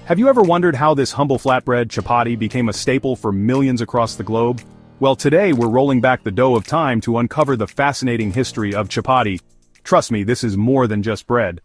Have you ever wondered how this humble flatbread, chapati, became a staple for millions across the globe? Well, today we're rolling back the dough of time to uncover the fascinating history of chapati. Trust me, this is more than just bread.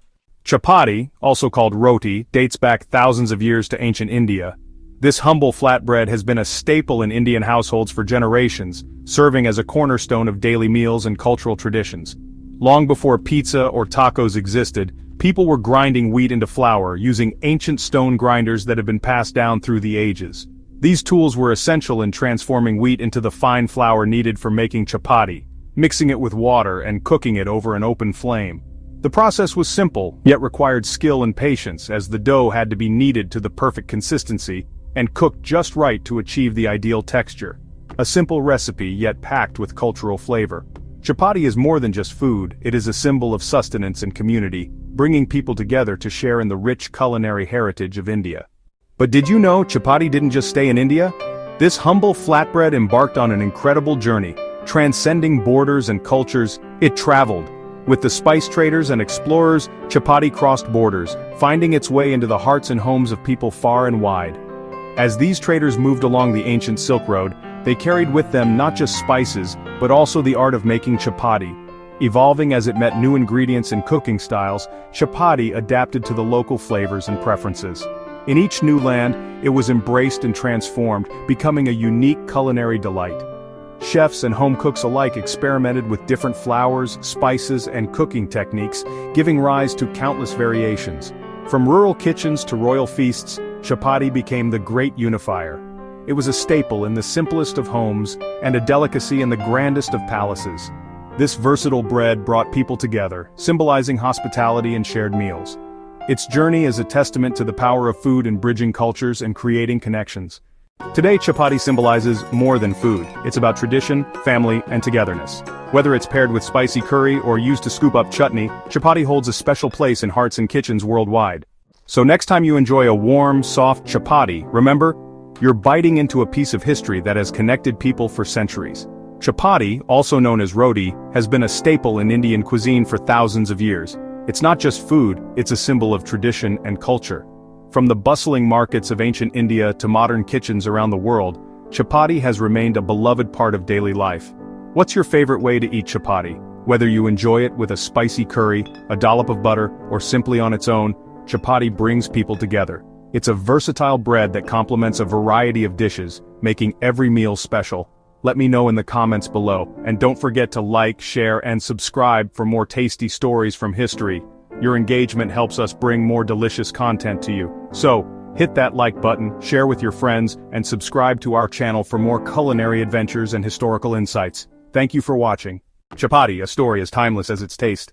Chapati, also called roti, dates back thousands of years to ancient India. This humble flatbread has been a staple in Indian households for generations, serving as a cornerstone of daily meals and cultural traditions. Long before pizza or tacos existed, people were grinding wheat into flour using ancient stone grinders that have been passed down through the ages. These tools were essential in transforming wheat into the fine flour needed for making chapati, mixing it with water and cooking it over an open flame. The process was simple, yet required skill and patience, as the dough had to be kneaded to the perfect consistency and cooked just right to achieve the ideal texture. A simple recipe, yet packed with cultural flavor. Chapati is more than just food, it is a symbol of sustenance and community, bringing people together to share in the rich culinary heritage of India. But did you know chapati didn't just stay in India? This humble flatbread embarked on an incredible journey, transcending borders and cultures. It traveled. With the spice traders and explorers, chapati crossed borders, finding its way into the hearts and homes of people far and wide. As these traders moved along the ancient Silk Road, they carried with them not just spices, but also the art of making chapati. Evolving as it met new ingredients and cooking styles, chapati adapted to the local flavors and preferences. In each new land, it was embraced and transformed, becoming a unique culinary delight. Chefs and home cooks alike experimented with different flours, spices, and cooking techniques, giving rise to countless variations. From rural kitchens to royal feasts, chapati became the great unifier. It was a staple in the simplest of homes and a delicacy in the grandest of palaces. This versatile bread brought people together, symbolizing hospitality and shared meals. Its journey is a testament to the power of food in bridging cultures and creating connections. Today, chapati symbolizes more than food. It's about tradition, family, and togetherness. Whether it's paired with spicy curry or used to scoop up chutney, chapati holds a special place in hearts and kitchens worldwide. So next time you enjoy a warm, soft chapati, remember, you're biting into a piece of history that has connected people for centuries. Chapati, also known as roti, has been a staple in Indian cuisine for thousands of years. It's not just food, it's a symbol of tradition and culture. From the bustling markets of ancient India to modern kitchens around the world, chapati has remained a beloved part of daily life. What's your favorite way to eat chapati? Whether you enjoy it with a spicy curry, a dollop of butter, or simply on its own, chapati brings people together. It's a versatile bread that complements a variety of dishes, making every meal special. Let me know in the comments below, and don't forget to like, share, and subscribe for more tasty stories from history. Your engagement helps us bring more delicious content to you. So, hit that like button, share with your friends, and subscribe to our channel for more culinary adventures and historical insights. Thank you for watching. Chapati, a story as timeless as its taste.